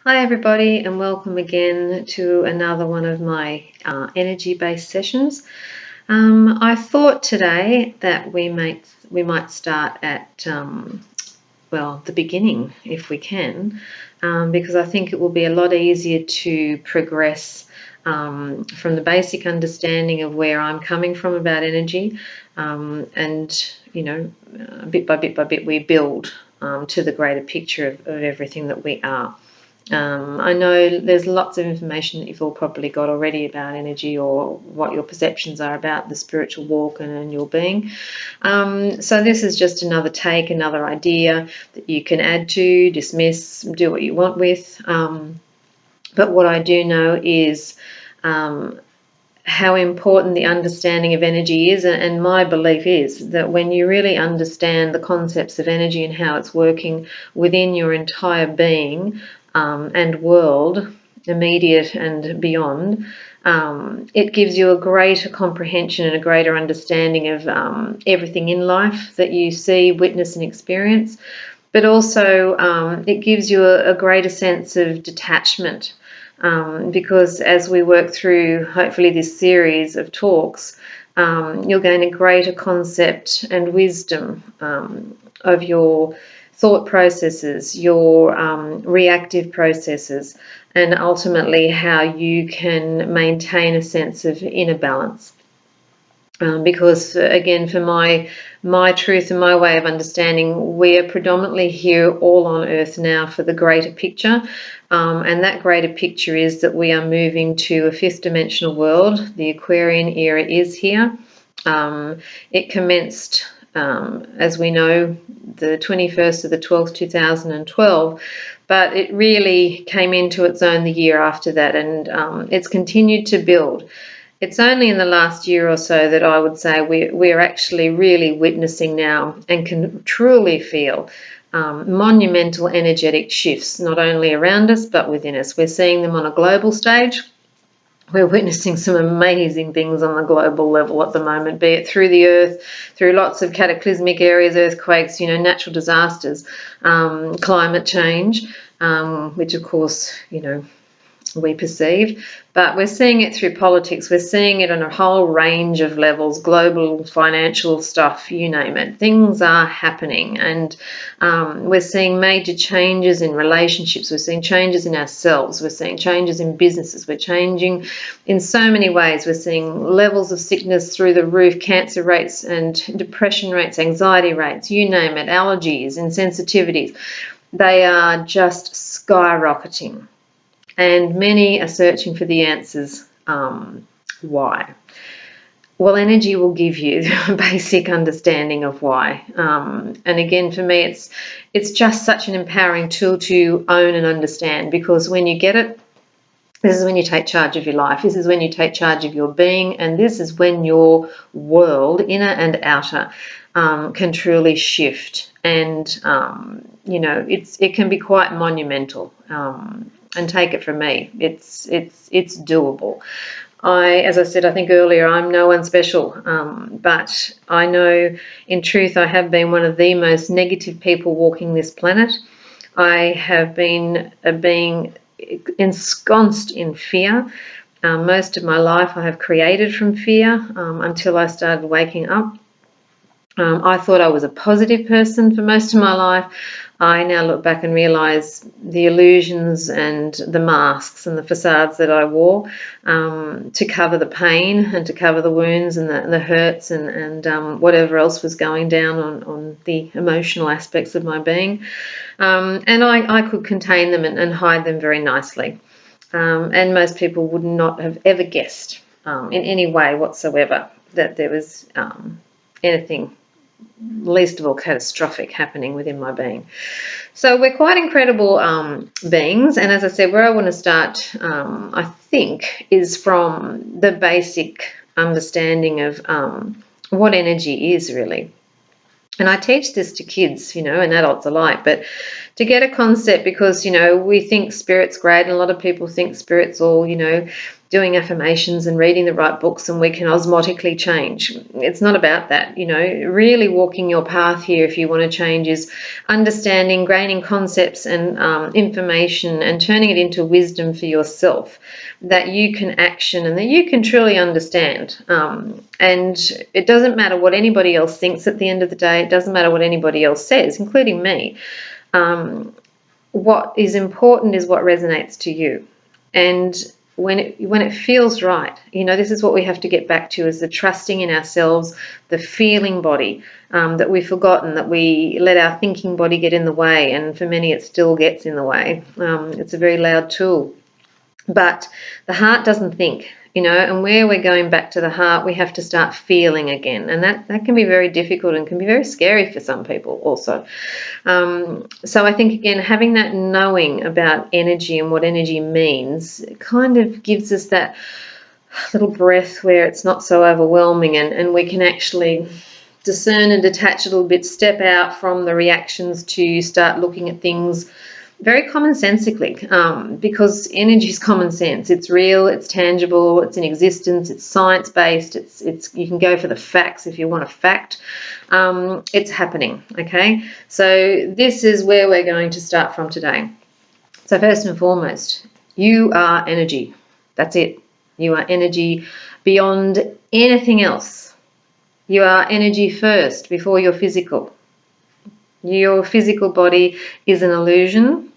Hi everybody, and welcome again to another one of my energy-based sessions. I thought today that we might start at the beginning if we can, because I think it will be a lot easier to progress from the basic understanding of where I'm coming from about energy, and bit by bit we build to the greater picture of everything that we are. I know there's lots of information that you've all probably got already about energy, or what your perceptions are about the spiritual walk and your being. So this is just another take, another idea that you can add to, dismiss, do what you want with. But what I do know is how important the understanding of energy is, and my belief is that when you really understand the concepts of energy and how it's working within your entire being and world, immediate and beyond, it gives you a greater comprehension and a greater understanding of everything in life that you see, witness and experience, but also it gives you a greater sense of detachment. Because as we work through, hopefully, this series of talks, you'll gain a greater concept and wisdom of your thought processes, your reactive processes, and ultimately how you can maintain a sense of inner balance. Because again, for my truth and my way of understanding, we are predominantly here all on earth now for the greater picture, and that greater picture is that we are moving to a fifth dimensional world. The Aquarian era is here. It commenced, as we know, the 21st of the 12th, 2012, but it really came into its own the year after that, and it's continued to build. It's only in the last year or so that I would say we're actually really witnessing now and can truly feel monumental energetic shifts, not only around us but within us. We're seeing them on a global stage. We're witnessing some amazing things on the global level at the moment, be it through the earth, through lots of cataclysmic areas, earthquakes, natural disasters, climate change, which of course, we perceive, but we're seeing it through politics. We're seeing it on a whole range of levels, global, financial stuff, you name it. Things are happening, and we're seeing major changes in relationships. We're seeing changes in ourselves. We're seeing changes in businesses. We're changing in so many ways. We're seeing levels of sickness through the roof, cancer rates and depression rates, anxiety rates, you name it, allergies, insensitivities. They are just skyrocketing. And many are searching for the answers. Why? Well, energy will give you a basic understanding of why. And again, for me, it's just such an empowering tool to own and understand, because when you get it, this is when you take charge of your life. This is when you take charge of your being, and this is when your world, inner and outer, can truly shift. And it can be quite monumental. And take it from me, it's doable. As I said, I think earlier, I'm no one special, but I know in truth I have been one of the most negative people walking this planet. I have been being ensconced in fear. Most of my life I have created from fear until I started waking up. I thought I was a positive person for most of my life. I now look back and realise the illusions and the masks and the facades that I wore to cover the pain and to cover the wounds and the hurts and whatever else was going down on the emotional aspects of my being. And I could contain them and hide them very nicely. And most people would not have ever guessed in any way whatsoever that there was anything, least of all catastrophic, happening within my being. So we're quite incredible beings, and as I said, where I want to start, I think, is from the basic understanding of what energy is really. And I teach this to kids, and adults alike, but to get a concept, because, you know, we think spirit's great, and a lot of people think spirit's all, you know, doing affirmations and reading the right books and we can osmotically change. It's not about that. You know, really walking your path here, if you want to change, is understanding, gaining concepts and information and turning it into wisdom for yourself that you can action and that you can truly understand. And it doesn't matter what anybody else thinks at the end of the day. It doesn't matter what anybody else says, including me. What is important is what resonates to you. And when it feels right, you know, this is what we have to get back to, is the trusting in ourselves, the feeling body, that we've forgotten, that we let our thinking body get in the way, and for many it still gets in the way. It's a very loud tool. But the heart doesn't think, you know, and where we're going back to the heart, we have to start feeling again. And that can be very difficult and can be very scary for some people also. So I think, again, having that knowing about energy and what energy means kind of gives us that little breath where it's not so overwhelming, and we can actually discern and detach a little bit, step out from the reactions to start looking at things very commonsensically, because energy is common sense. It's real, it's tangible, it's in existence, it's science-based, it's you can go for the facts if you want a fact. It's happening, okay? So this is where we're going to start from today. So first and foremost, you are energy. That's it. You are energy beyond anything else. You are energy first before your physical. Your physical body is an illusion,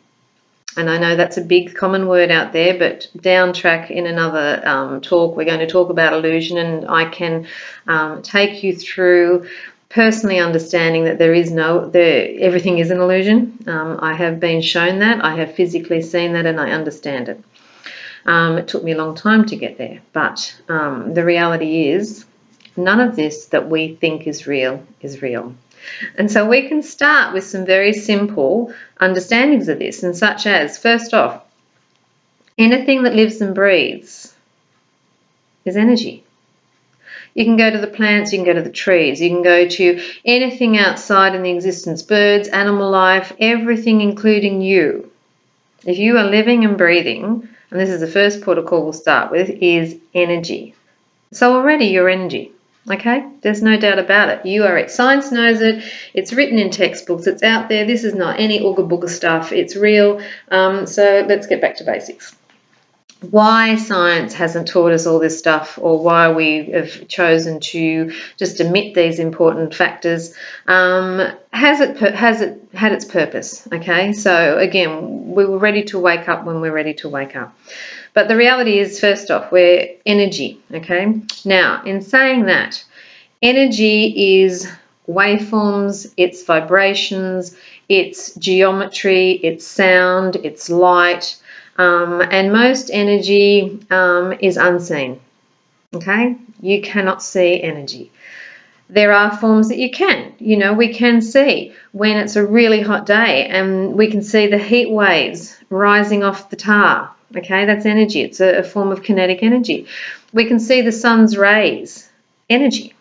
and I know that's a big common word out there, but down track in another talk, we're going to talk about illusion, and I can take you through personally understanding that everything is an illusion. I have been shown that, I have physically seen that, and I understand it. It took me a long time to get there, but the reality is none of this that we think is real is real. And so we can start with some very simple understandings of this, and such as, first off, anything that lives and breathes is energy. You can go to the plants, you can go to the trees, you can go to anything outside in the existence, birds, animal life, everything including you. If you are living and breathing, and this is the first protocol we'll start with, is energy. So already you're energy. Okay, there's no doubt about it. You are it. Science knows it. It's written in textbooks. It's out there. This is not any ooga booga stuff. It's real. So let's get back to basics. Why science hasn't taught us all this stuff, or why we have chosen to just omit these important factors, has it had its purpose? Okay, so again, we were ready to wake up when we're ready to wake up. But the reality is, first off, we're energy, okay? Now, in saying that, energy is waveforms, it's vibrations, it's geometry, it's sound, it's light, and most energy is unseen, okay? You cannot see energy. There are forms that you can. You know, we can see when it's a really hot day and we can see the heat waves rising off the tar. Okay, that's energy. It's a form of kinetic energy. We can see the sun's rays, energy.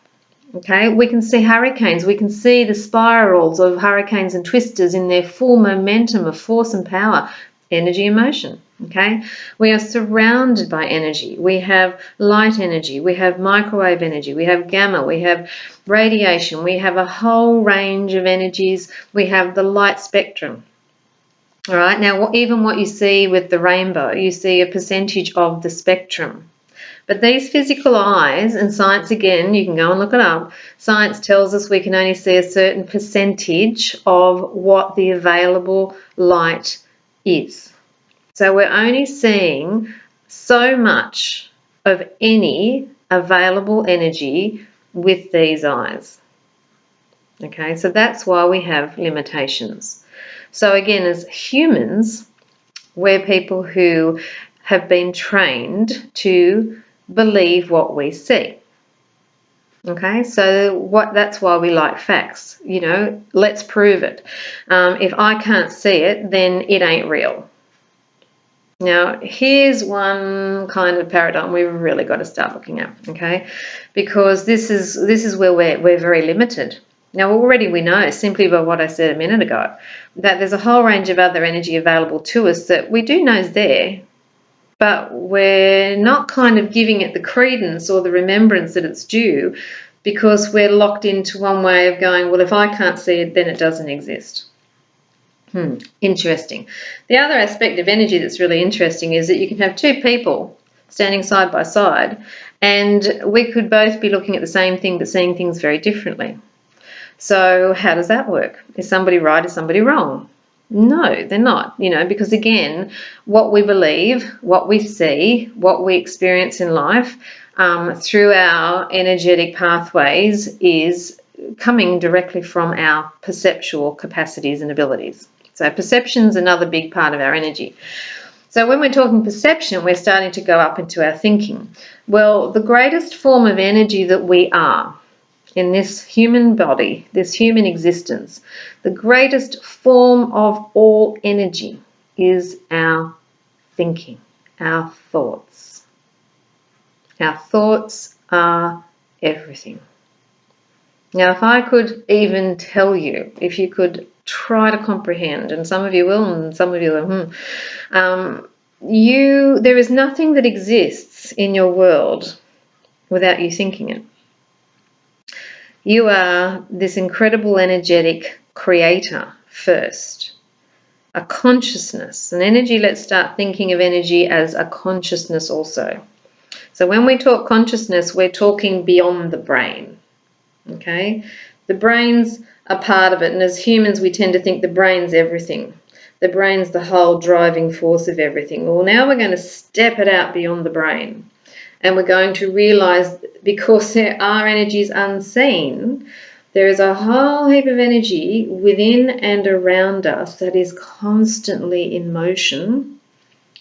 Okay, we can see hurricanes. We can see the spirals of hurricanes and twisters in their full momentum of force and power, energy and motion. Okay, we are surrounded by energy. We have light energy, we have microwave energy, we have gamma, we have radiation, we have a whole range of energies. We have the light spectrum. All right, now even what you see with the rainbow, you see a percentage of the spectrum. But these physical eyes, and science, again, you can go and look it up, science tells us we can only see a certain percentage of what the available light is. So we're only seeing so much of any available energy with these eyes. Okay, so that's why we have limitations. So again, as humans, we're people who have been trained to believe what we see. Okay, so that's why we like facts. You know, let's prove it. If I can't see it, then it ain't real. Now, here's one kind of paradigm we've really got to start looking at, okay? Because this is where we're very limited. Now, already we know, simply by what I said a minute ago, that there's a whole range of other energy available to us that we do know is there, but we're not kind of giving it the credence or the remembrance that it's due because we're locked into one way of going, well, if I can't see it, then it doesn't exist. Interesting. The other aspect of energy that's really interesting is that you can have two people standing side by side, and we could both be looking at the same thing but seeing things very differently. So how does that work? Is somebody right? Is somebody wrong? No, they're not, because again, what we believe, what we see, what we experience in life through our energetic pathways is coming directly from our perceptual capacities and abilities. So perception's another big part of our energy. So when we're talking perception, we're starting to go up into our thinking. Well, the greatest form of energy that we are in this human body, this human existence, the greatest form of all energy is our thinking, our thoughts. Our thoughts are everything. Now, if I could even tell you, if you could try to comprehend, and some of you will, and some of you will, there is nothing that exists in your world without you thinking it. You are this incredible energetic creator first, a consciousness, an energy. Let's start thinking of energy as a consciousness also. So when we talk consciousness, we're talking beyond the brain, okay? The brain's a part of it, and as humans, we tend to think the brain's everything. The brain's the whole driving force of everything. Well, now we're going to step it out beyond the brain. And we're going to realize, because there are energies unseen, there is a whole heap of energy within and around us that is constantly in motion.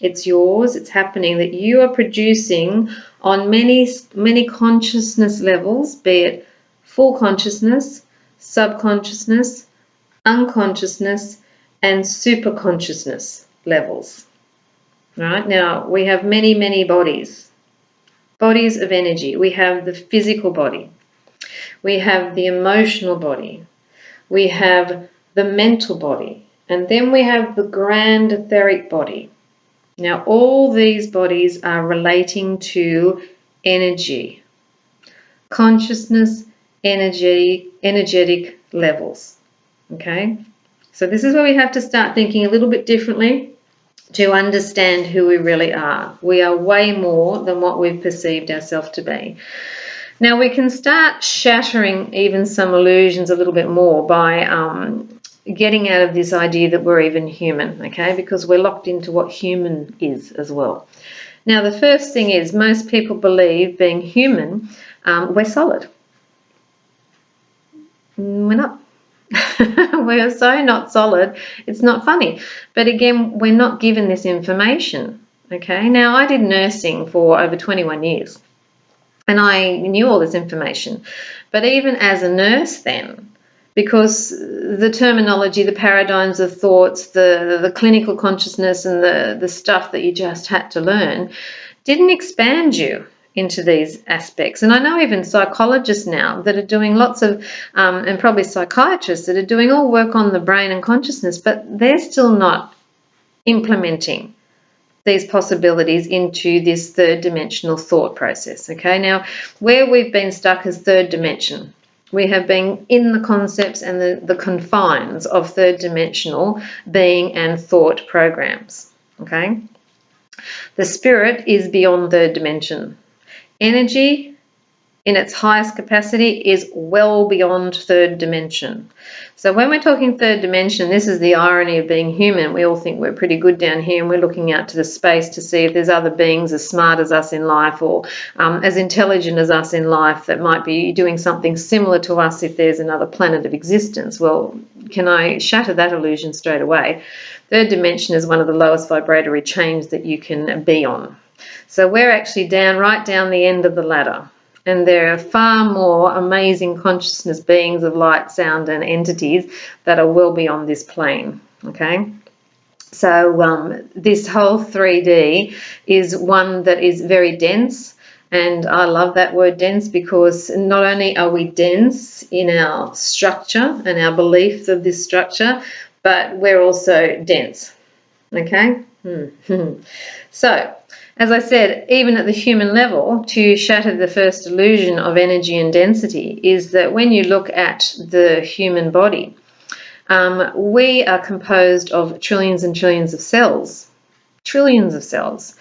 It's yours, it's happening, that you are producing on many consciousness levels, be it full consciousness, subconsciousness, unconsciousness, and superconsciousness levels. Right? Now, we have many bodies of energy. We have the physical body, we have the emotional body, we have the mental body, and then we have the grand etheric body. Now, all these bodies are relating to energy, consciousness, energetic levels. Okay? So this is where we have to start thinking a little bit differently to understand who we really are. We are way more than what we've perceived ourselves to be. Now, we can start shattering even some illusions a little bit more by getting out of this idea that we're even human, okay? Because we're locked into what human is as well. Now, the first thing is most people believe, being human, we're solid. We're not. We're so not solid, it's not funny. But again, we're not given this information, okay? Now, I did nursing for over 21 years, and I knew all this information. But even as a nurse then, because the terminology, the paradigms of thoughts, the clinical consciousness and the stuff that you just had to learn didn't expand you into these aspects. And I know even psychologists now that are doing lots of, and probably psychiatrists that are doing all work on the brain and consciousness, but they're still not implementing these possibilities into this third dimensional thought process. Okay, now where we've been stuck is third dimension. We have been in the concepts and the confines of third dimensional being and thought programs. Okay, the spirit is beyond third dimension. Energy in its highest capacity is well beyond third dimension. So when we're talking third dimension, this is the irony of being human. We all think we're pretty good down here, and we're looking out to the space to see if there's other beings as smart as us in life, or as intelligent as us in life, that might be doing something similar to us if there's another planet of existence. Well, can I shatter that illusion straight away? Third dimension is one of the lowest vibratory chains that you can be on. So we're actually right down the end of the ladder. And there are far more amazing consciousness beings of light, sound, and entities that are well beyond this plane, okay? So this whole 3D is one that is very dense, And I love that word dense, because not only are we dense in our structure and our beliefs of this structure, but we're also dense. Okay? So, as I said, even at the human level, to shatter the first illusion of energy and density is that when you look at the human body, we are composed of trillions and trillions of cells. Trillions of cells.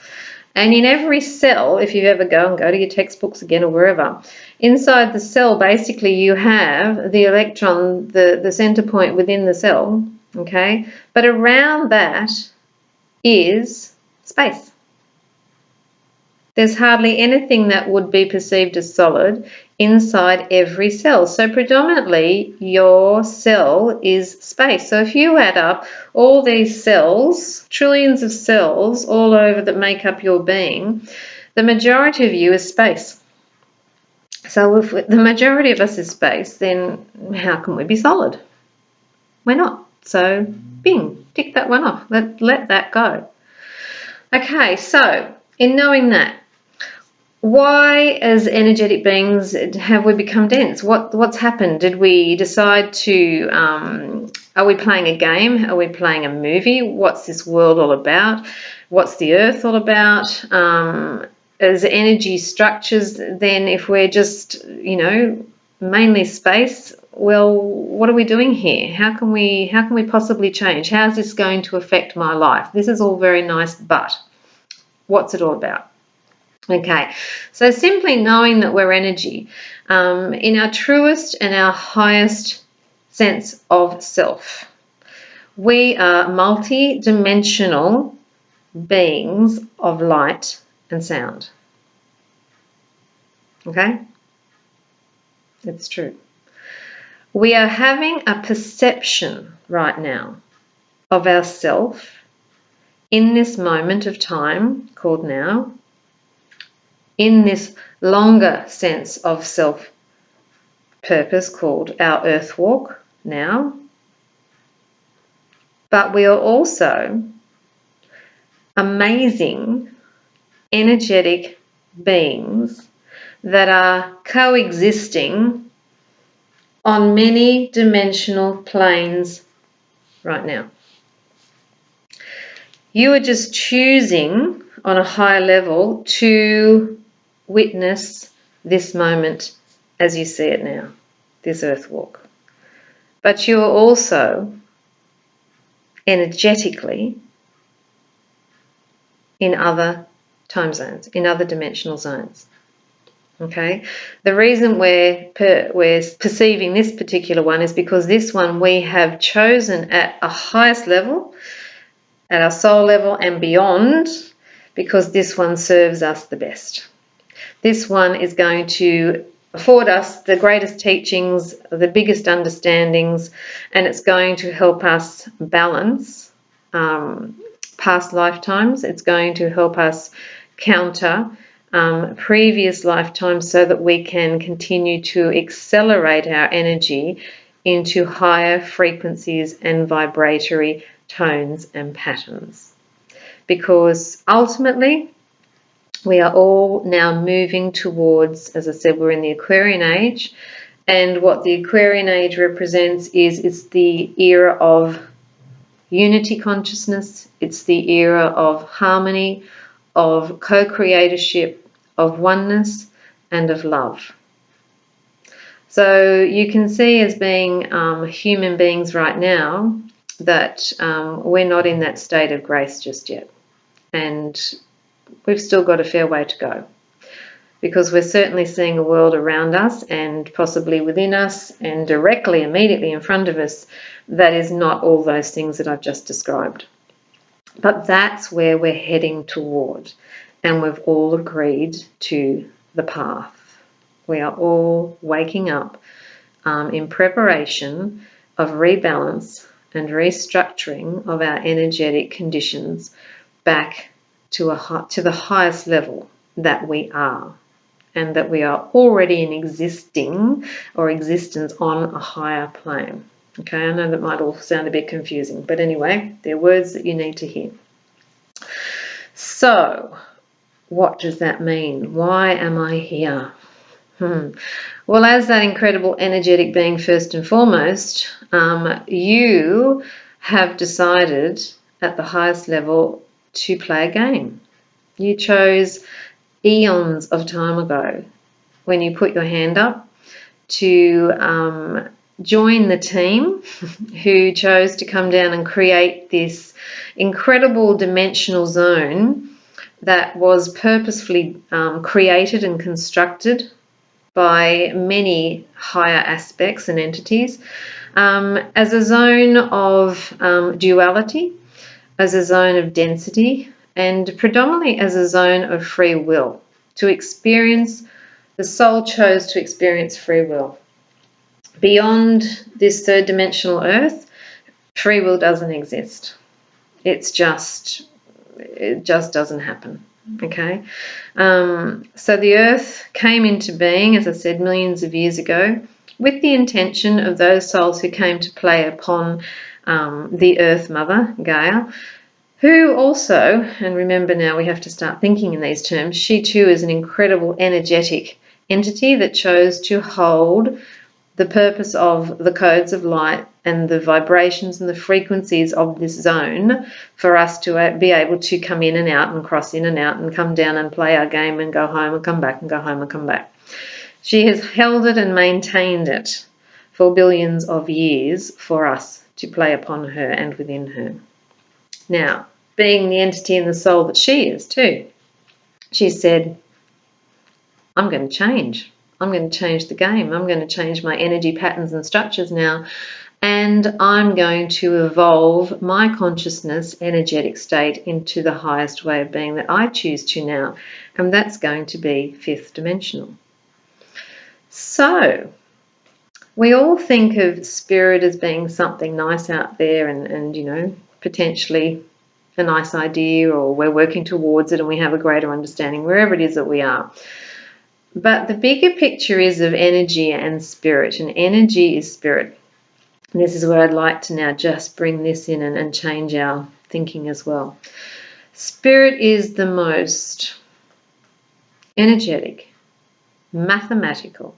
And in every cell, if you ever go to your textbooks again or wherever, inside the cell, basically you have the electron, the center point within the cell, okay? But around that is space. There's hardly anything that would be perceived as solid inside every cell. So predominantly your cell is space. So if you add up all these cells, trillions of cells all over that make up your being, the majority of you is space. So if the majority of us is space, then how can we be solid? We're not. So bing, tick that one off. Let that go. Okay, so in knowing that, why, as energetic beings, have we become dense? What's happened? Did we decide to, are we playing a game? Are we playing a movie? What's this world all about? What's the earth all about? As energy structures, then if we're just, mainly space, well, what are we doing here? How can we possibly change? How's this going to affect my life? This is all very nice, but what's it all about? Okay, so simply knowing that we're energy, in our truest and our highest sense of self, we are multi-dimensional beings of light and sound. Okay? It's true. We are having a perception right now of ourself in this moment of time called now, in this longer sense of self-purpose called our earth walk now. But we are also amazing, energetic beings that are coexisting on many dimensional planes right now. You are just choosing on a higher level to witness this moment as you see it now, this earth walk. But you are also energetically in other time zones, in other dimensional zones. Okay? The reason we're perceiving this particular one is because this one we have chosen at a highest level, at our soul level and beyond, because this one serves us the best. This one is going to afford us the greatest teachings, the biggest understandings, and it's going to help us balance past lifetimes. It's going to help us counter previous lifetimes so that we can continue to accelerate our energy into higher frequencies and vibratory tones and patterns. Because ultimately, we are all now moving towards, as I said, we're in the Aquarian Age, and what the Aquarian Age represents is it's the era of unity consciousness, it's the era of harmony, of co-creatorship, of oneness, and of love. So you can see, as being human beings right now, that we're not in that state of grace just yet. And we've still got a fair way to go, because we're certainly seeing a world around us and possibly within us and directly, immediately in front of us that is not all those things that I've just described. But that's where we're heading toward, and we've all agreed to the path. We are all waking up in preparation of rebalance and restructuring of our energetic conditions back to the highest level that we are, and that we are already in existence on a higher plane. Okay, I know that might all sound a bit confusing, but anyway, they're words that you need to hear. So, what does that mean? Why am I here? Well, as that incredible energetic being, first and foremost, you have decided at the highest level to play a game. You chose eons of time ago when you put your hand up to join the team who chose to come down and create this incredible dimensional zone that was purposefully created and constructed by many higher aspects and entities as a zone of duality, as a zone of density, and predominantly as a zone of free will. To experience, the soul chose to experience free will. Beyond this third dimensional earth, free will doesn't exist. It just doesn't happen. Okay, so the earth came into being, as I said, millions of years ago, with the intention of those souls who came to play upon the earth mother, Gaia, who also, and remember now we have to start thinking in these terms, she too is an incredible energetic entity that chose to hold the purpose of the codes of light and the vibrations and the frequencies of this zone for us to be able to come in and out and cross in and out and come down and play our game and go home and come back and go home and come back. She has held it and maintained it for billions of years for us to play upon her and within her. Now, being the entity and the soul that she is too, she said, I'm going to change. I'm going to change the game. I'm going to change my energy patterns and structures now, and I'm going to evolve my consciousness energetic state into the highest way of being that I choose to now, and that's going to be fifth dimensional. So we all think of spirit as being something nice out there and you know, potentially a nice idea, or we're working towards it and we have a greater understanding wherever it is that we are. But the bigger picture is of energy and spirit, and energy is spirit. And this is where I'd like to now just bring this in and change our thinking as well. Spirit is the most energetic, mathematical,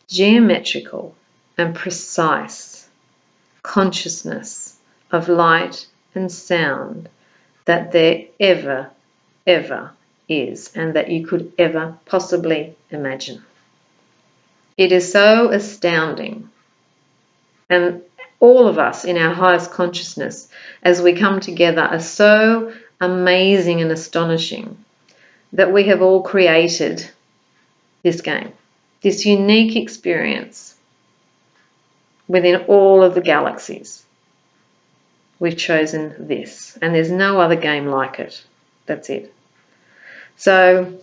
geometrical, and precise consciousness of light and sound that there ever is, and that you could ever possibly imagine. It is so astounding, and all of us in our highest consciousness as we come together are so amazing and astonishing that we have all created this game, this unique experience within all of the galaxies. We've chosen this, and there's no other game like it. That's it. So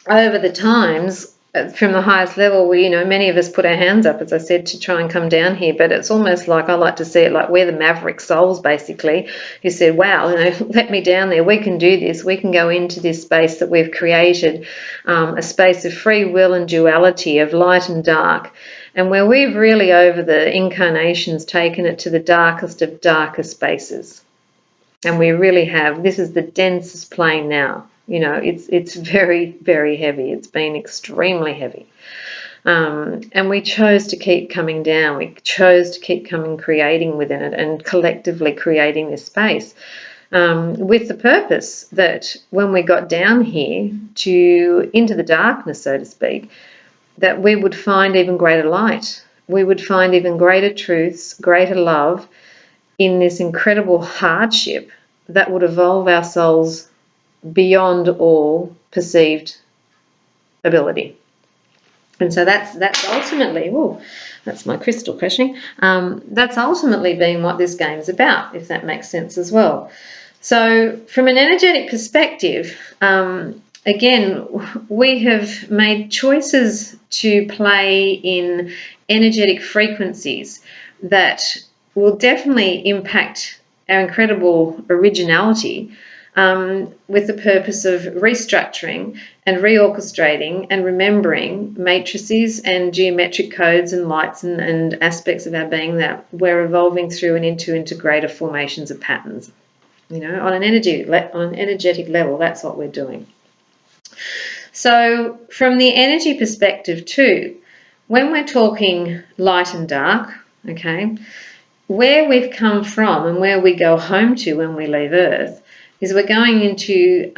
over the times, from the highest level, we, you know, many of us put our hands up, as I said, to try and come down here, but it's almost like, I like to see it like we're the Maverick Souls, basically, who said, wow, you know, let me down there, we can do this, we can go into this space that we've created, a space of free will and duality, of light and dark, and where we've really, over the incarnations, taken it to the darkest of darkest spaces. And we really have, this is the densest plane now. You know, it's very, very heavy. It's been extremely heavy. And we chose to keep coming down. We chose to keep creating within it and collectively creating this space with the purpose that when we got down here into the darkness, so to speak, that we would find even greater light. We would find even greater truths, greater love in this incredible hardship that would evolve our souls beyond all perceived ability. And so that's ultimately, oh, that's my crystal crashing, that's ultimately being what this game is about, if that makes sense as well. So from an energetic perspective, again, we have made choices to play in energetic frequencies that will definitely impact our incredible originality, with the purpose of restructuring and reorchestrating and remembering matrices and geometric codes and lights and aspects of our being that we're evolving through and into greater formations of patterns. You know, on an energetic level, that's what we're doing. So from the energy perspective too, when we're talking light and dark, okay, where we've come from and where we go home to when we leave Earth is we're going into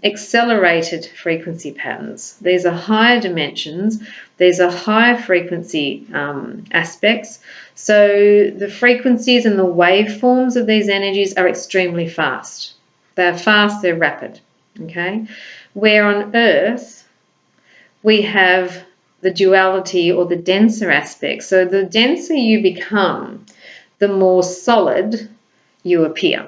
accelerated frequency patterns. These are higher dimensions. These are higher frequency aspects. So the frequencies and the waveforms of these energies are extremely fast. They're fast, they're rapid, okay? Where on Earth we have the duality or the denser aspect. So the denser you become, the more solid you appear.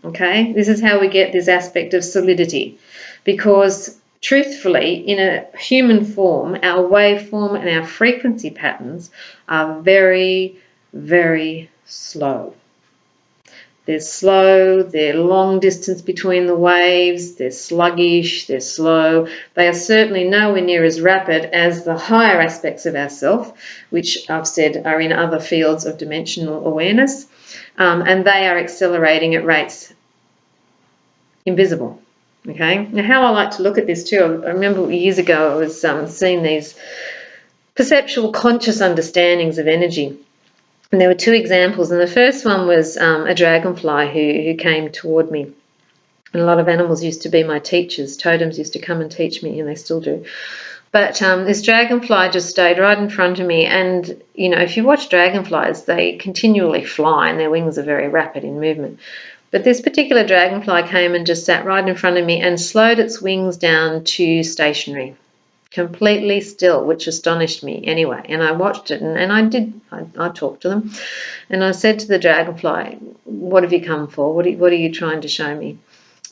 Okay, this is how we get this aspect of solidity, because truthfully, in a human form, our waveform and our frequency patterns are very, very slow. They're slow, they're long distance between the waves, they're sluggish, they're slow. They are certainly nowhere near as rapid as the higher aspects of ourself, which I've said are in other fields of dimensional awareness, and they are accelerating at rates invisible. Okay, now how I like to look at this too, I remember years ago I was seeing these perceptual conscious understandings of energy. And there were two examples, and the first one was a dragonfly who came toward me. And a lot of animals used to be my teachers. Totems used to come and teach me, and they still do. But this dragonfly just stayed right in front of me. And, you know, if you watch dragonflies, they continually fly, and their wings are very rapid in movement. But this particular dragonfly came and just sat right in front of me and slowed its wings down to stationary. Completely still, which astonished me anyway. And I watched it, and I talked to them, and I said to the dragonfly, "What have you come for? What are you trying to show me?"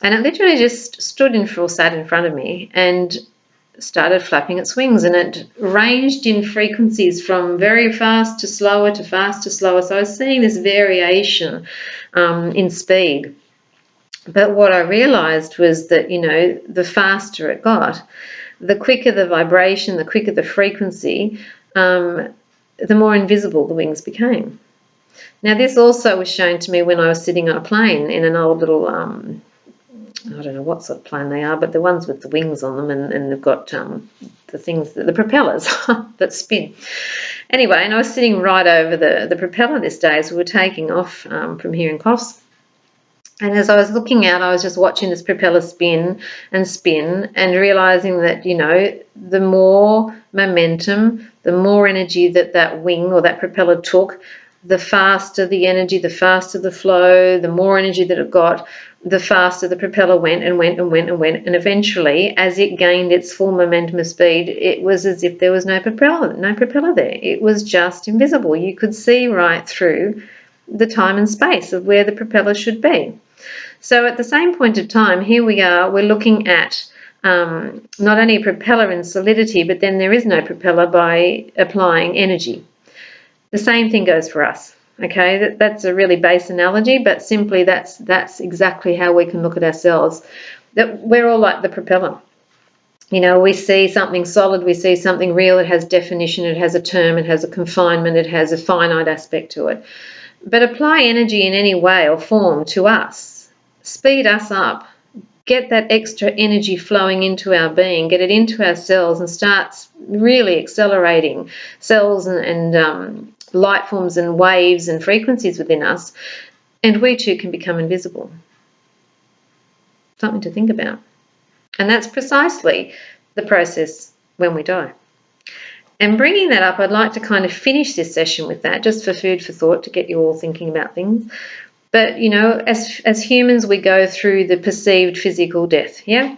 And it literally just sat in front of me and started flapping its wings, and it ranged in frequencies from very fast to slower to fast to slower. So I was seeing this variation in speed. But what I realized was that, you know, the faster it got, the quicker the vibration, the quicker the frequency, the more invisible the wings became. Now, this also was shown to me when I was sitting on a plane in an old little, I don't know what sort of plane they are, but the ones with the wings on them, and they've got the things, the propellers that spin. Anyway, and I was sitting right over the propeller this day as we were taking off from here in Coffs. And as I was looking out, I was just watching this propeller spin and realizing that, you know, the more momentum, the more energy that wing or that propeller took, the faster the energy, the faster the flow, the more energy that it got, the faster the propeller went and went and went and went. And eventually, as it gained its full momentum of speed, it was as if there was no propeller there. It was just invisible. You could see right through the time and space of where the propeller should be. So at the same point of time, here we are, we're looking at not only a propeller in solidity, but then there is no propeller by applying energy. The same thing goes for us, okay? That's a really base analogy, but simply that's exactly how we can look at ourselves. That we're all like the propeller. You know, we see something solid, we see something real, it has definition, it has a term, it has a confinement, it has a finite aspect to it. But apply energy in any way or form to us. Speed us up, get that extra energy flowing into our being, get it into our cells and starts really accelerating cells and light forms and waves and frequencies within us, and we too can become invisible. Something to think about. And that's precisely the process when we die. And bringing that up, I'd like to kind of finish this session with that, just for food for thought, to get you all thinking about things. But, you know, as humans, we go through the perceived physical death, yeah?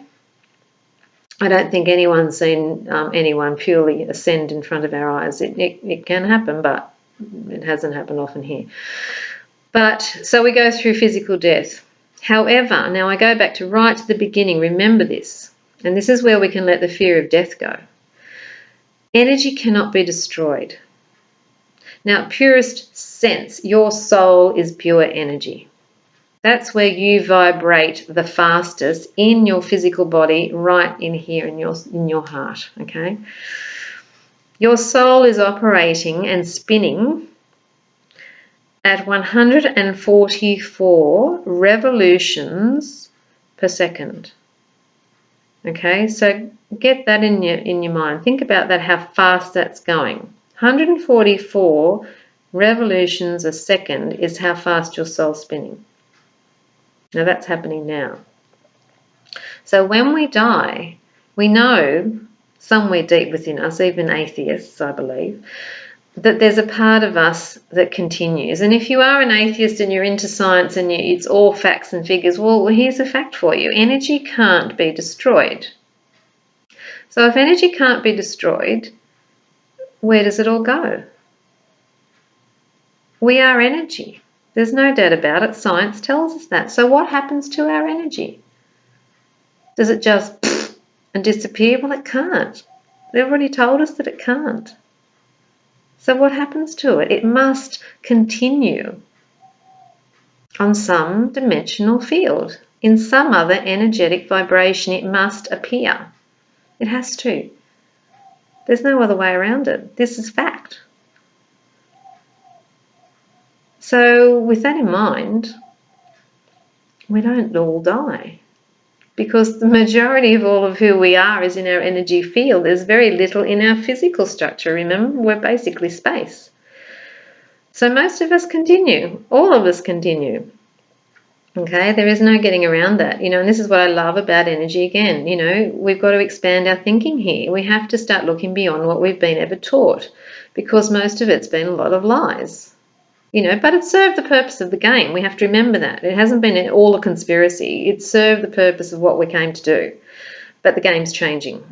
I don't think anyone's seen anyone purely ascend in front of our eyes. It can happen, but it hasn't happened often here. But, so we go through physical death. However, now I go back to right to the beginning, remember this, and this is where we can let the fear of death go. Energy cannot be destroyed. Now, purest sense, your soul is pure energy. That's where you vibrate the fastest in your physical body, right in here in your heart, okay? Your soul is operating and spinning at 144 revolutions per second. Okay, so get that in your mind. Think about that, how fast that's going. 144 revolutions a second is how fast your soul's spinning. Now that's happening now. So when we die, we know somewhere deep within us, even atheists, I believe, that there's a part of us that continues. And if you are an atheist and you're into science and it's all facts and figures, well, here's a fact for you. Energy can't be destroyed. So if energy can't be destroyed, where does it all go? We are energy. There's no doubt about it. Science tells us that. So what happens to our energy? Does it just and disappear? Well, it can't. They've already told us that it can't. So what happens to it? It must continue on some dimensional field. In some other energetic vibration, it must appear. It has to. There's no other way around it. This is fact. So with that in mind, we don't all die, because the majority of all of who we are is in our energy field. There's very little in our physical structure. Remember, we're basically space. So most of us continue. All of us continue. Okay, there is no getting around that, and this is what I love about energy again. We've got to expand our thinking here. We have to start looking beyond what we've been ever taught, because most of it's been a lot of lies. But it served the purpose of the game. We have to remember that. It hasn't been all a conspiracy. It served the purpose of what we came to do. But the game's changing.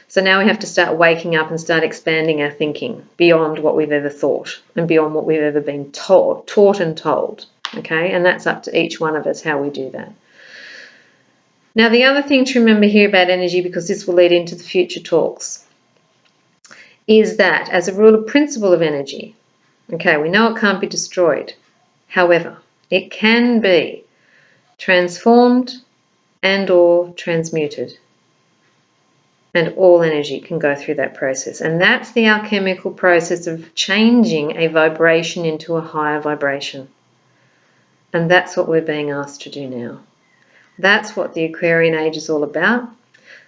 So now we have to start waking up and start expanding our thinking beyond what we've ever thought and beyond what we've ever been taught and told. Okay, and that's up to each one of us how we do that. Now, the other thing to remember here about energy, because this will lead into the future talks, is that as a rule of principle of energy, okay, we know it can't be destroyed. However, it can be transformed and or transmuted. And all energy can go through that process. And that's the alchemical process of changing a vibration into a higher vibration. And that's what we're being asked to do now. That's what the Aquarian Age is all about.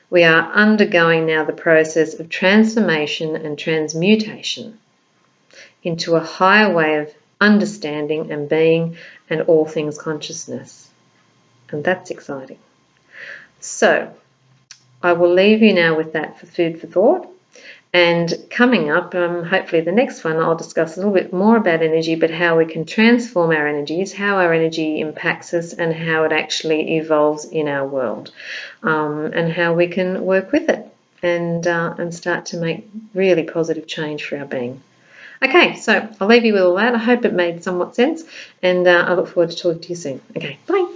We are undergoing now the process of transformation and transmutation into a higher way of understanding and being and all things consciousness. And that's exciting. So I will leave you now with that for food for thought. And coming up, hopefully the next one, I'll discuss a little bit more about energy, but how we can transform our energies, how our energy impacts us, and how it actually evolves in our world, and how we can work with it and start to make really positive change for our being. Okay, so I'll leave you with all that. I hope it made somewhat sense, and I look forward to talking to you soon. Okay, bye.